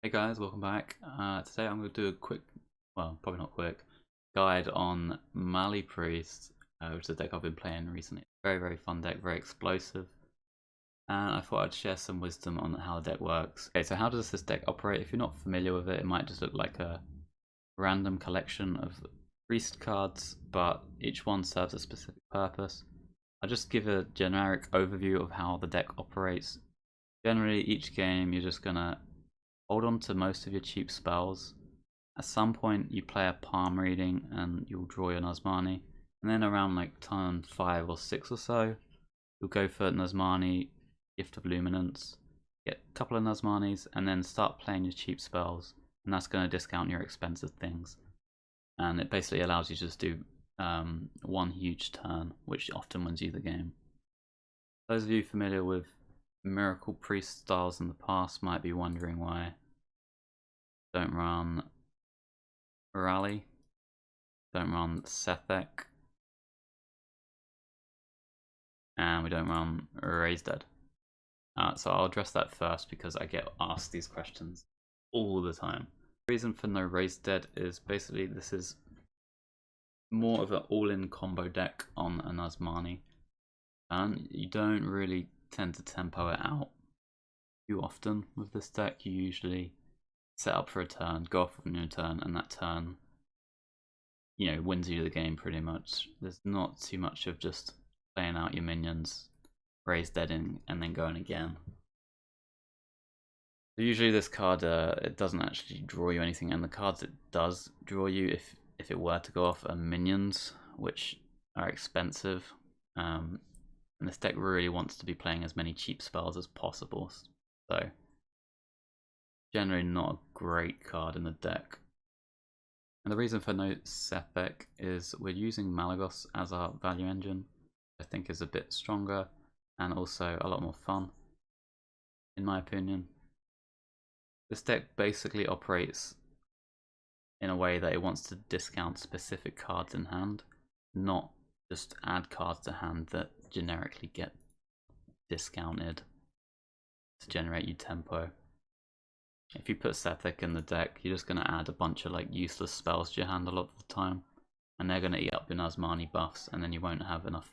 Hey guys, welcome back. Today I'm going to do a quick, well, probably not quick, guide on Maly Priest, which is a deck I've been playing recently. Very fun deck, very explosive. And I thought I'd share some wisdom on how the deck works. Okay, so how does this deck operate? If you're not familiar with it, it might just look like a random collection of Priest cards, but each one serves a specific purpose. I'll just give a generic overview of how the deck operates. Generally, each game you're just going to hold on to most of your cheap spells. At some point you play a palm reading and you'll draw your Nazmani, and then around like turn 5 or 6 or so you'll go for Nazmani, Gift of Luminance, get a couple of Nazmanis, and then start playing your cheap spells, and that's going to discount your expensive things. And it basically allows you to just do one huge turn, which often wins you the game. Those of you familiar with Miracle Priest styles in the past might be wondering why don't run Rally, don't run Sethek, and we don't run Raised Dead. So I'll address that first because I get asked these questions all the time. The reason for no Raised Dead is basically this is more of an all-in combo deck on a Nazmani, and you don't really tend to tempo it out too often with this deck. You usually set up for a turn, go off on your turn, and that turn, you know, wins you the game pretty much. There's not too much of just playing out your minions, Raised Dead and then going again. So usually this card, it doesn't actually draw you anything, and the cards it does draw you, if it were to go off, are minions, which are expensive. And this deck really wants to be playing as many cheap spells as possible, so generally not a great card in the deck. And the reason for no Sethek is we're using Malygos as our value engine. I think is a bit stronger and also a lot more fun, in my opinion. This deck basically operates in a way that it wants to discount specific cards in hand, not just add cards to hand that generically get discounted to generate you tempo. If you put Sethek in the deck, you're just going to add a bunch of like useless spells to your hand a lot of the time, and they're going to eat up your Nazmani buffs, and then you won't have enough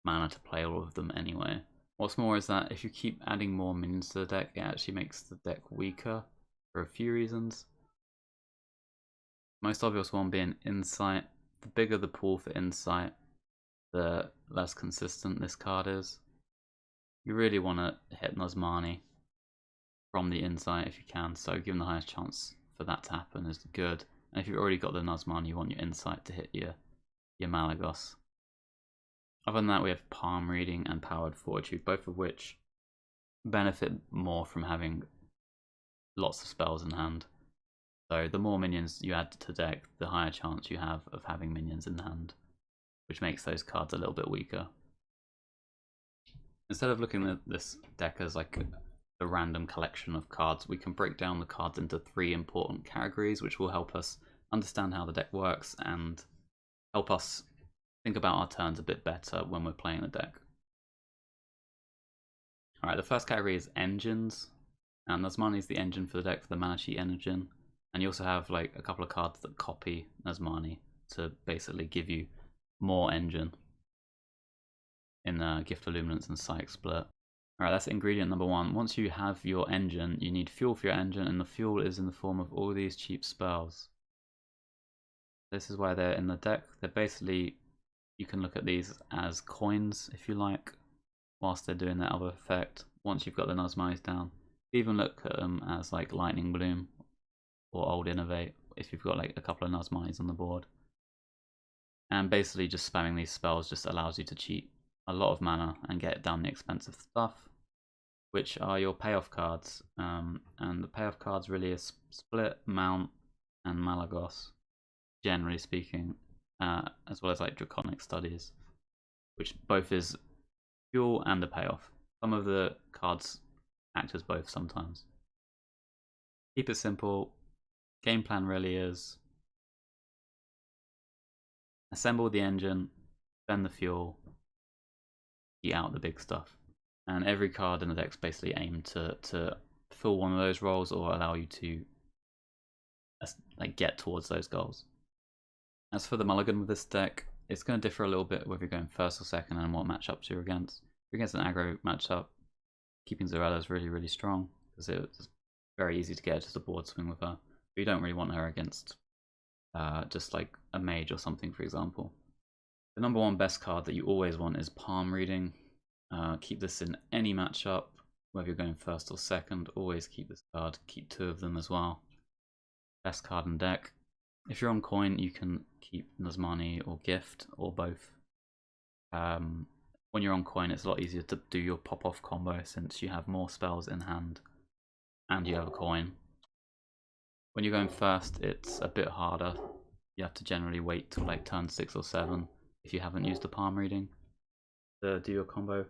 mana to play all of them anyway. What's more is that if you keep adding more minions to the deck, it actually makes the deck weaker for a few reasons. Most obvious one being Insight. The bigger the pool for Insight, the less consistent this card is. You really want to hit Nazmani from the Insight if you can, so giving the highest chance for that to happen is good. And if you've already got the Nazmani, you want your Insight to hit your Malygos. Other than that, we have Palm Reading and Powered Fortitude, both of which benefit more from having lots of spells in hand. So the more minions you add to deck, the higher chance you have of having minions in hand, which makes those cards a little bit weaker. Instead of looking at this deck as like a random collection of cards, we can break down the cards into 3 important categories, which will help us understand how the deck works and help us think about our turns a bit better when we're playing the deck. Alright, the first category is engines, and Nazmani is the engine for the deck, for the Mana Sheet engine, and you also have like a couple of cards that copy Nazmani to basically give you more engine in Gift of Luminance and Psychic Split. Alright, that's ingredient number 1. Once you have your engine, you need fuel for your engine, and the fuel is in the form of all these cheap spells. This is why they're in the deck. They're basically, you can look at these as coins if you like, whilst they're doing their other effect. Once you've got the Nazmanis down, even look at them as like Lightning Bloom or Old Innovate if you've got like a couple of Nazmanis on the board. And basically just spamming these spells just allows you to cheat a lot of mana and get down the expensive stuff, which are your payoff cards. And the payoff cards really is Split, Mount, and Malygos, generally speaking, as well as like Draconic Studies, which both is fuel and a payoff. Some of the cards act as both sometimes. Keep it simple. Game plan really is assemble the engine, spend the fuel, eat out the big stuff. And every card in the deck's basically aimed to fill one of those roles or allow you to like get towards those goals. As for the mulligan with this deck, it's going to differ a little bit whether you're going first or second and what matchups you're against. If you're against an aggro matchup, keeping Zarella is really, really strong because it's very easy to get to the board swing with her. But you don't really want her against just like a mage or something, for example. The number one best card that you always want is Palm Reading. Keep this in any matchup, whether you're going first or second. Always keep this card. Keep 2 of them as well. Best card in deck. If you're on coin, you can keep Nazmani or Gift, or both. When you're on coin, it's a lot easier to do your pop-off combo since you have more spells in hand and you have a coin. When you're going first, it's a bit harder. You have to generally wait till like turn 6 or 7 if you haven't used the palm reading to do your combo.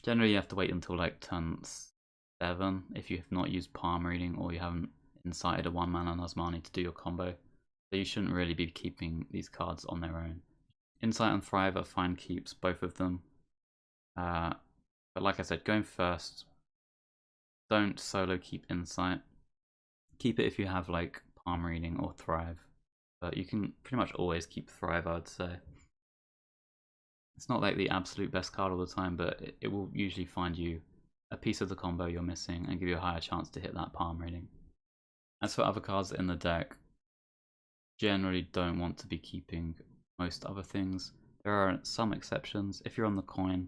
Generally, you have to wait until like turn 7 if you have not used palm reading or you haven't incited a 1-mana Nazmani to do your combo. So you shouldn't really be keeping these cards on their own. Insight and Thrive are fine keeps, both of them. But like I said, going first, don't solo keep Insight. Keep it if you have like Palm Reading or Thrive. But you can pretty much always keep Thrive, I'd say. It's not like the absolute best card all the time, but it will usually find you a piece of the combo you're missing and give you a higher chance to hit that Palm Reading. As for other cards in the deck, generally don't want to be keeping most other things. There are some exceptions. If you're on the coin,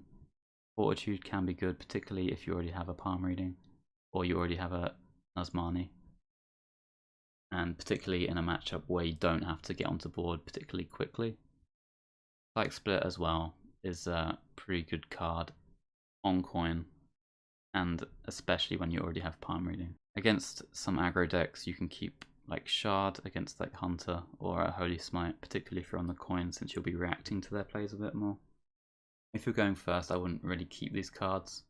Fortitude can be good, particularly if you already have a Palm Reading or you already have a Nazmani. And particularly in a matchup where you don't have to get onto board particularly quickly. Like Split as well is a pretty good card on coin, and especially when you already have Palm Reading. Against some aggro decks, you can keep like Shard against like Hunter or a Holy Smite, particularly if you're on the coin, since you'll be reacting to their plays a bit more. If you're going first, I wouldn't really keep these cards.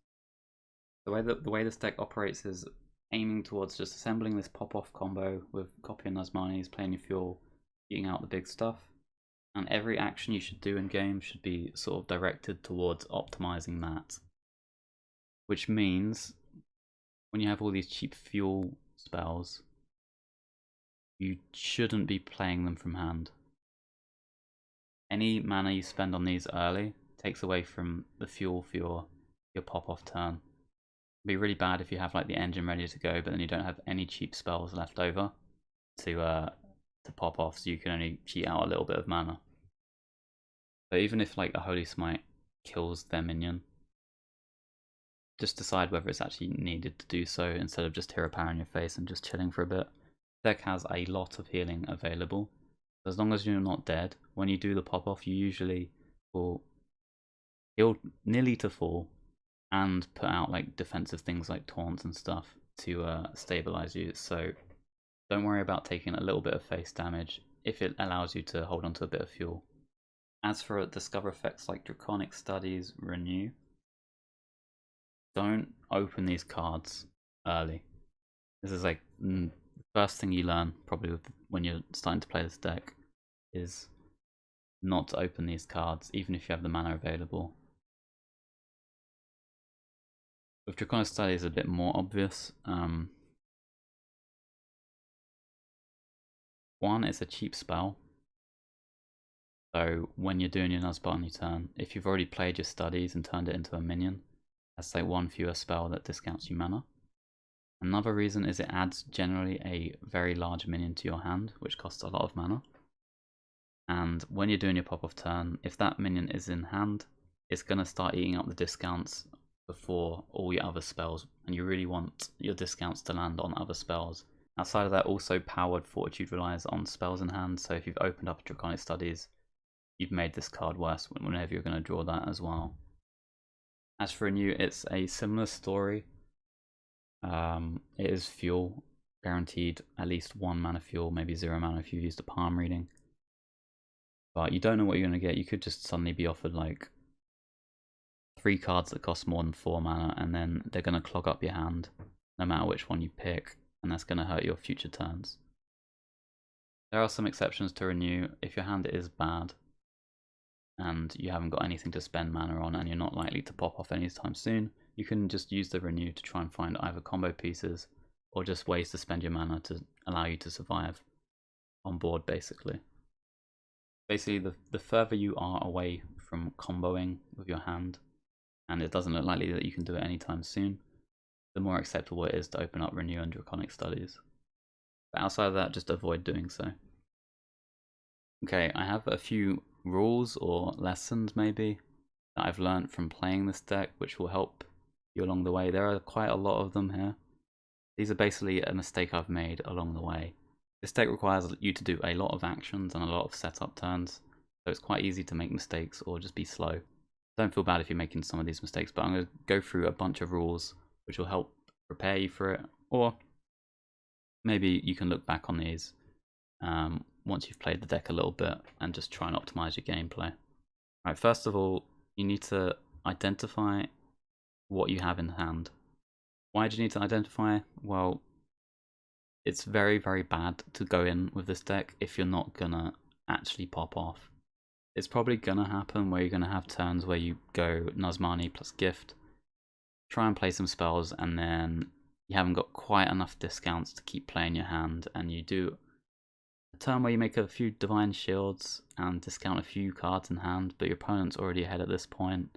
The way this deck operates is aiming towards just assembling this pop-off combo with Copy and Nazmani's, playing your fuel, eating out the big stuff. And every action you should do in game should be sort of directed towards optimizing that. Which means when you have all these cheap fuel spells, you shouldn't be playing them from hand. Any mana you spend on these early takes away from the fuel for your pop-off turn. It'd be really bad if you have like the engine ready to go, but then you don't have any cheap spells left over to pop off, so you can only cheat out a little bit of mana. But even if like a Holy Smite kills their minion, just decide whether it's actually needed to do so instead of just hero power in your face and just chilling for a bit. The deck has a lot of healing available. As long as you're not dead, when you do the pop off, you usually will heal nearly to full and put out like defensive things like taunts and stuff to stabilize you. So don't worry about taking a little bit of face damage if it allows you to hold on to a bit of fuel. As for discover effects like Draconic Studies, Renew, don't open these cards early. This is like the first thing you learn probably when you're starting to play this deck, is not to open these cards even if you have the mana available. With Draconic Studies, a bit more obvious. One, it's a cheap spell. So when you're doing your Nazmani turn, if you've already played your studies and turned it into a minion, that's like one fewer spell that discounts you mana. Another reason is it adds generally a very large minion to your hand, which costs a lot of mana. And when you're doing your pop-off turn, if that minion is in hand, it's going to start eating up the discounts before all your other spells, and you really want your discounts to land on other spells. Outside of that, also Powered Fortitude relies on spells in hand, so if you've opened up Draconic Studies, you've made this card worse whenever you're going to draw that as well. As for Renew, it's a similar story. It is fuel, guaranteed at least 1 mana fuel, maybe 0 mana if you've used a palm reading. But you don't know what you're going to get. You could just suddenly be offered like 3 cards that cost more than 4 mana, and then they're going to clog up your hand no matter which one you pick, and that's going to hurt your future turns. There are some exceptions to Renew. If your hand is bad and you haven't got anything to spend mana on and you're not likely to pop off anytime soon, you can just use the Renew to try and find either combo pieces or just ways to spend your mana to allow you to survive on board, basically. Basically, the further you are away from comboing with your hand, and it doesn't look likely that you can do it anytime soon, the more acceptable it is to open up Renew and Draconic Studies. But outside of that, just avoid doing so. Okay, I have a few rules or lessons maybe that I've learned from playing this deck, which will help you along the way. There are quite a lot of them here. These are basically a mistake I've made along the way. This deck requires you to do a lot of actions and a lot of setup turns, so it's quite easy to make mistakes or just be slow. Don't feel bad if you're making some of these mistakes, but I'm going to go through a bunch of rules which will help prepare you for it, or maybe you can look back on these once you've played the deck a little bit and just try and optimize your gameplay. Right, first of all, you need to identify what you have in hand. Why do you need to identify? Well, it's very, very bad to go in with this deck if you're not gonna actually pop off. It's probably gonna happen where you're gonna have turns where you go Nazmani plus gift, try and play some spells, and then you haven't got quite enough discounts to keep playing your hand, and you do a turn where you make a few Divine Shields and discount a few cards in hand, but your opponent's already ahead at this point,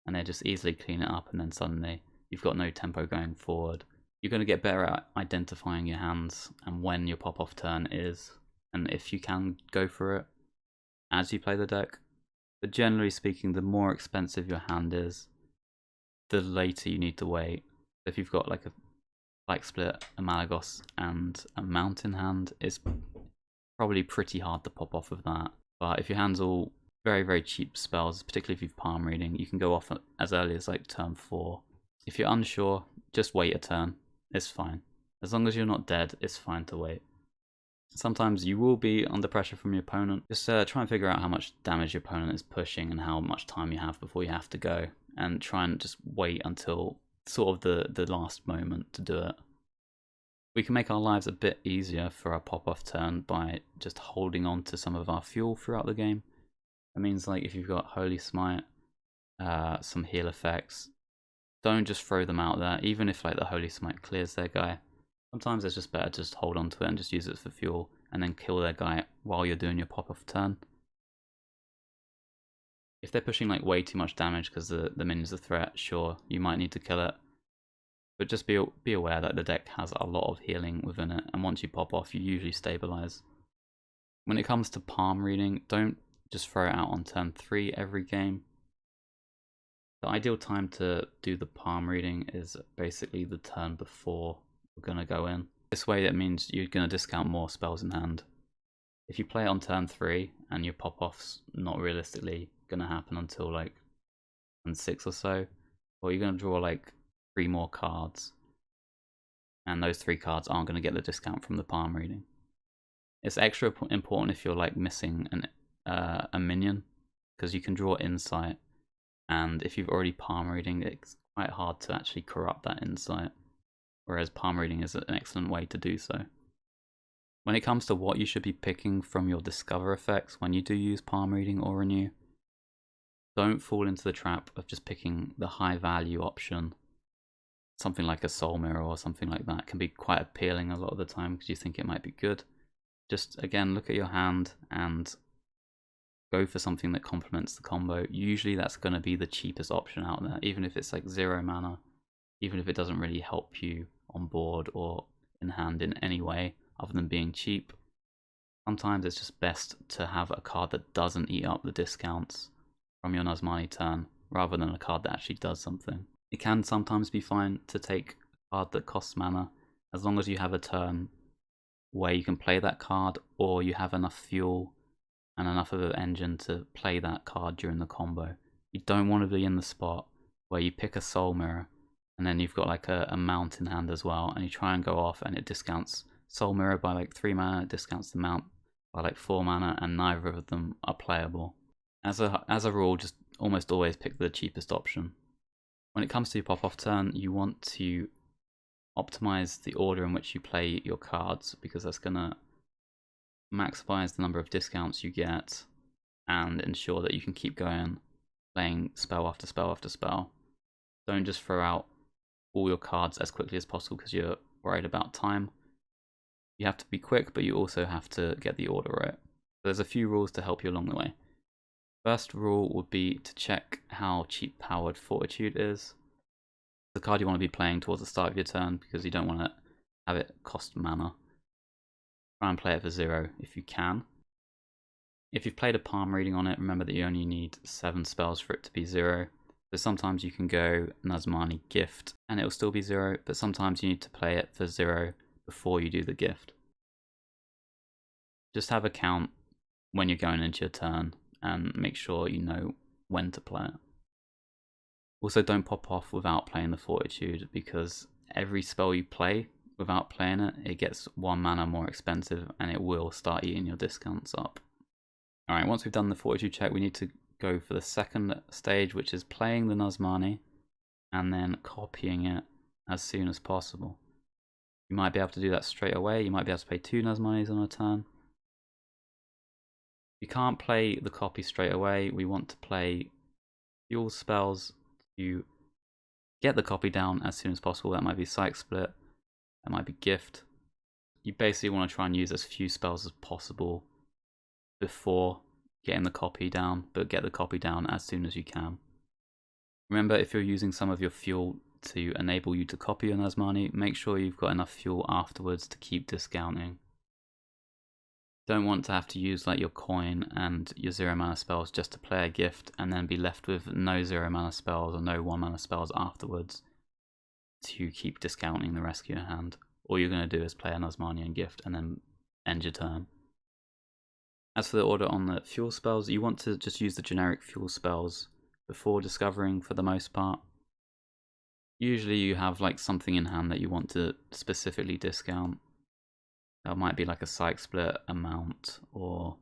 and they just easily clean it up, and then suddenly you've got no tempo going forward. You're going to get better at identifying your hands and when your pop-off turn is, and if you can go for it as you play the deck. But generally speaking, the more expensive your hand is, the later you need to wait. If you've got like a Flight Split, a Malagos, and a Mountain hand, it's probably pretty hard to pop off of that. But if your hand's all very, very cheap spells, particularly if you've palm reading, you can go off as early as like turn 4. If you're unsure, just wait a turn. It's fine. As long as you're not dead, it's fine to wait. Sometimes you will be under pressure from your opponent. Just try and figure out how much damage your opponent is pushing and how much time you have before you have to go. And try and just wait until sort of the last moment to do it. We can make our lives a bit easier for our pop-off turn by just holding on to some of our fuel throughout the game. That means like if you've got Holy Smite, some heal effects, don't just throw them out there, even if like the Holy Smite clears their guy. Sometimes it's just better to just hold on to it and just use it for fuel, and then kill their guy while you're doing your pop-off turn. If they're pushing like way too much damage because the minion's a threat, sure, you might need to kill it. But just be aware that the deck has a lot of healing within it, and once you pop off, you usually stabilize. When it comes to palm reading, don't just throw it out on turn 3 every game. The ideal time to do the palm reading is basically the turn before we're going to go in. This way it means you're going to discount more spells in hand. If you play it on turn 3 and your pop-off's not realistically going to happen until like turn 6 or so, well, you're going to draw like 3 more cards, and those 3 cards aren't going to get the discount from the palm reading. It's extra important if you're like missing a minion, because you can draw insight. And if you've already palm reading, it's quite hard to actually corrupt that insight, whereas palm reading is an excellent way to do so. When it comes to what you should be picking from your discover effects when you do use palm reading or renew, don't fall into the trap of just picking the high value option. Something like a soul mirror or something like that can be quite appealing a lot of the time because you think it might be good. Just again, look at your hand and go for something that complements the combo. Usually that's going to be the cheapest option out there, even if it's like 0 mana, even if it doesn't really help you on board or in hand in any way other than being cheap. Sometimes it's just best to have a card that doesn't eat up the discounts from your Nazmani turn, rather than a card that actually does something. It can sometimes be fine to take a card that costs mana, as long as you have a turn where you can play that card, or you have enough fuel and enough of an engine to play that card during the combo. You don't want to be in the spot where you pick a soul mirror and then you've got like a mount in hand as well, and you try and go off and it discounts soul mirror by like 3 mana, it discounts the mount by like 4 mana, and neither of them are playable. As a rule, just almost always pick the cheapest option. When it comes to your pop-off turn, you want to optimize the order in which you play your cards, because that's going to maximize the number of discounts you get and ensure that you can keep going, playing spell after spell after spell. Don't just throw out all your cards as quickly as possible because you're worried about time. You have to be quick, but you also have to get the order right. There's a few rules to help you along the way. First rule would be to check how cheap powered Fortitude is. The card you want to be playing towards the start of your turn because you don't want to have it cost mana. Try and play it for 0 if you can. If you've played a palm reading on it, remember that you only need 7 spells for it to be 0. So sometimes you can go Nazmani Gift and it will still be 0, but sometimes you need to play it for 0 before you do the gift. Just have a count when you're going into your turn and make sure you know when to play it. Also, don't pop off without playing the Fortitude, because every spell you play without playing it, it gets 1 mana more expensive and it will start eating your discounts up. Alright, once we've done the Fortitude check, we need to go for the second stage, which is playing the Nazmani and then copying it as soon as possible. You might be able to do that straight away. You might be able to play 2 Nazmanis on a turn. You can't play the copy straight away. We want to play fuel spells to get the copy down as soon as possible. That might be Psych Split, that might be Gift. You basically want to try and use as few spells as possible before getting the copy down, but get the copy down as soon as you can. Remember, if you're using some of your fuel to enable you to copy your Nazmani, make sure you've got enough fuel afterwards to keep discounting. Don't want to have to use like your coin and your 0 mana spells just to play a gift and then be left with no 0 mana spells or no 1 mana spells afterwards to keep discounting the rest of your hand. All you're going to do is play a Nazmani and gift and then end your turn. As for the order on the fuel spells, you want to just use the generic fuel spells before discovering for the most part. Usually you have like something in hand that you want to specifically discount. That might be like a Psych Split, a Mount, or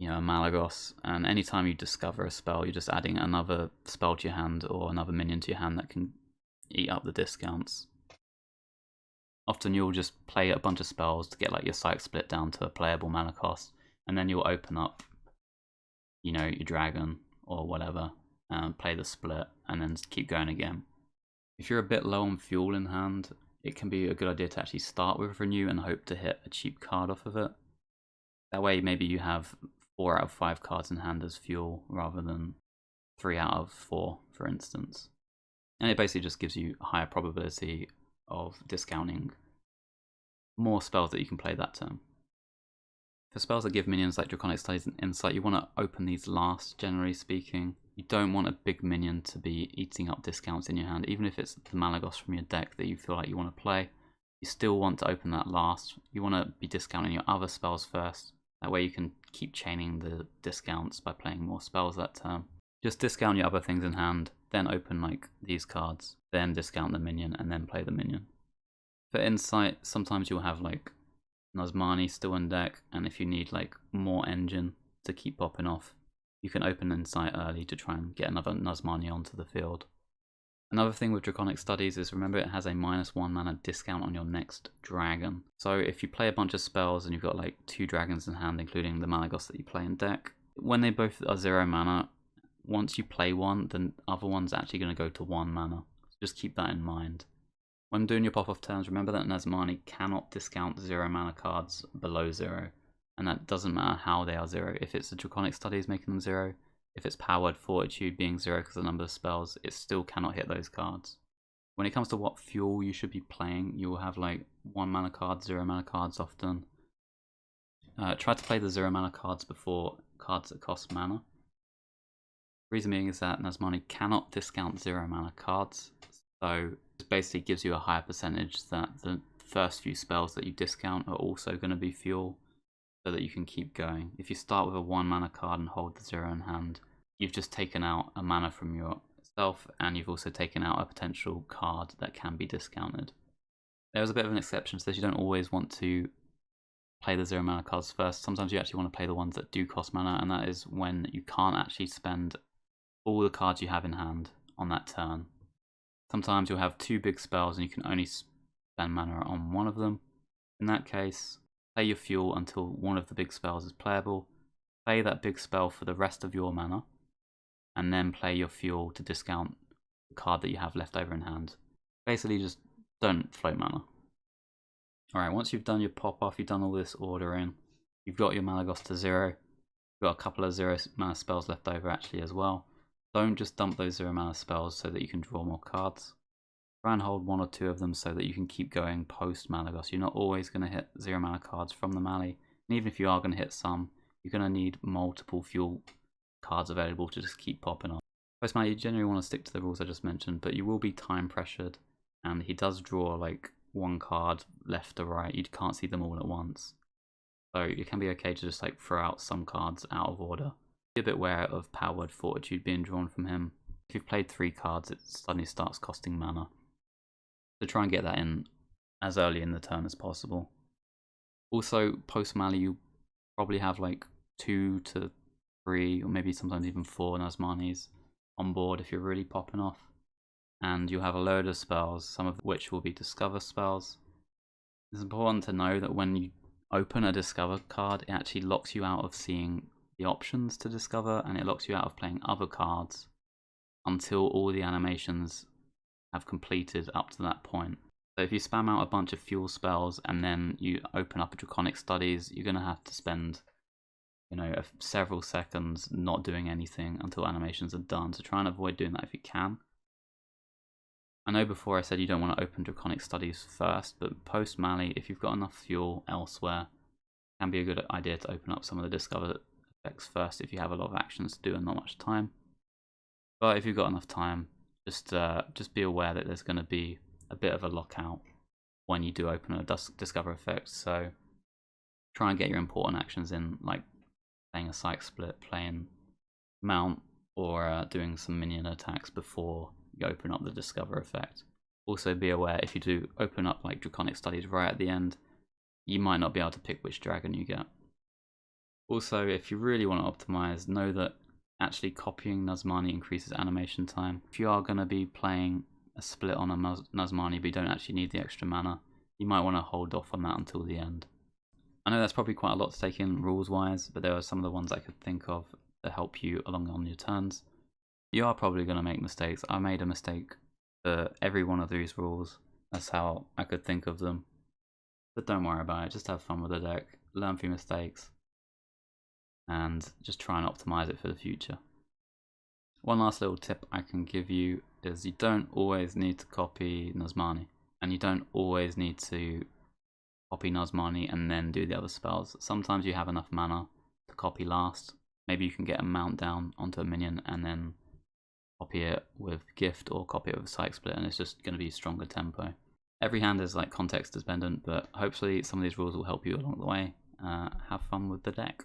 a Malagos. And anytime you discover a spell, you're just adding another spell to your hand or another minion to your hand that can eat up the discounts. Often you'll just play a bunch of spells to get like your Psych Split down to a playable mana cost, and then you'll open up, your dragon or whatever, and play the split, and then keep going again. If you're a bit low on fuel in hand, it can be a good idea to actually start with Renew and hope to hit a cheap card off of it. That way maybe you have 4 out of 5 cards in hand as fuel rather than 3 out of 4, for instance. And it basically just gives you a higher probability of discounting more spells that you can play that turn. For spells that give minions like Draconic Studies and Insight, you want to open these last, generally speaking. You don't want a big minion to be eating up discounts in your hand, even if it's the Malagos from your deck that you feel like you want to play. You still want to open that last. You want to be discounting your other spells first. That way you can keep chaining the discounts by playing more spells that turn. Just discount your other things in hand, then open like these cards, then discount the minion, and then play the minion. For Insight, sometimes you'll have like Nazmani still in deck, and if you need like more engine to keep popping off, you can open Insight early to try and get another Nazmani onto the field. Another thing with Draconic Studies is, remember, it has a -1 mana discount on your next dragon. So if you play a bunch of spells and you've got like 2 dragons in hand, including the Malagos that you play in deck, when they both are 0 mana, once you play one, the other one's actually going to go to 1 mana. So just keep that in mind. When doing your pop-off turns, remember that Nazmani cannot discount 0 mana cards below 0. And that doesn't matter how they are 0. If it's the Draconic Studies making them 0, if it's powered Fortitude being 0 because of the number of spells, it still cannot hit those cards. When it comes to what fuel you should be playing, you will have like 1 mana cards, 0 mana cards often. Try to play the 0 mana cards before cards that cost mana. The reason being is that Nazmani cannot discount 0 mana cards, so it basically gives you a higher percentage that the first few spells that you discount are also going to be fuel, so that you can keep going. If you start with a 1 mana card and hold the 0 in hand, you've just taken out a mana from yourself, and you've also taken out a potential card that can be discounted. There's a bit of an exception to this. You don't always want to play the 0 mana cards first. Sometimes you actually want to play the ones that do cost mana, and that is when you can't actually spend all the cards you have in hand on that turn. Sometimes you'll have 2 big spells and you can only spend mana on one of them. In that case, play your fuel until one of the big spells is playable, play that big spell for the rest of your mana, and then play your fuel to discount the card that you have left over in hand. Basically just don't float mana. Alright, once you've done your pop off, you've done all this ordering, you've got your Malygos to 0, you've got a couple of 0 mana spells left over actually as well. Don't just dump those 0 mana spells so that you can draw more cards. Try and hold 1 or 2 of them so that you can keep going post Malygos. You're not always going to hit 0 mana cards from the Maly, and even if you are going to hit some, you're going to need multiple fuel cards available to just keep popping off. Post Maly, you generally want to stick to the rules I just mentioned, but you will be time pressured, and he does draw like 1 card left or right. You can't see them all at once. So it can be okay to just like throw out some cards out of order. Be a bit wary of Power Word Fortitude being drawn from him. If you've played 3 cards, it suddenly starts costing mana. So try and get that in as early in the turn as possible. Also, post Maly, you probably have like 2 to 3, or maybe sometimes even 4 Nazmanis on board if you're really popping off. And you'll have a load of spells, some of which will be Discover spells. It's important to know that when you open a Discover card, it actually locks you out of seeing the options to discover, and it locks you out of playing other cards until all the animations have completed up to that point. So if you spam out a bunch of fuel spells and then you open up a Draconic Studies, you're going to have to spend, you know, several seconds not doing anything until animations are done. So try and avoid doing that if you can. I know before I said you don't want to open Draconic Studies first, but post Maly, if you've got enough fuel elsewhere, it can be a good idea to open up some of the Discover effects first if you have a lot of actions to do and not much time. But if you've got enough time, just be aware that there's going to be a bit of a lockout when you do open a Discover effect. So try and get your important actions in, like playing a Psych Split, playing Mount, or doing some minion attacks before you open up the Discover effect. Also be aware if you do open up like Draconic Studies right at the end, you might not be able to pick which dragon you get. Also, if you really want to optimize, know that actually copying Nazmani increases animation time. If you are going to be playing a split on a Nazmani but you don't actually need the extra mana, you might want to hold off on that until the end. I know that's probably quite a lot to take in rules wise, but there are some of the ones I could think of to help you along on your turns. You are probably going to make mistakes. I made a mistake for every one of these rules. That's how I could think of them. But don't worry about it, just have fun with the deck, learn from your mistakes, and just try and optimize it for the future. One last little tip I can give you is you don't always need to copy Nazmani, and you don't always need to copy Nazmani and then do the other spells. Sometimes you have enough mana to copy last. Maybe you can get a mount down onto a minion and then copy it with Gift or copy it with Psych Split, and it's just going to be stronger tempo. Every hand is like context dependent, but hopefully some of these rules will help you along the way. Have fun with the deck.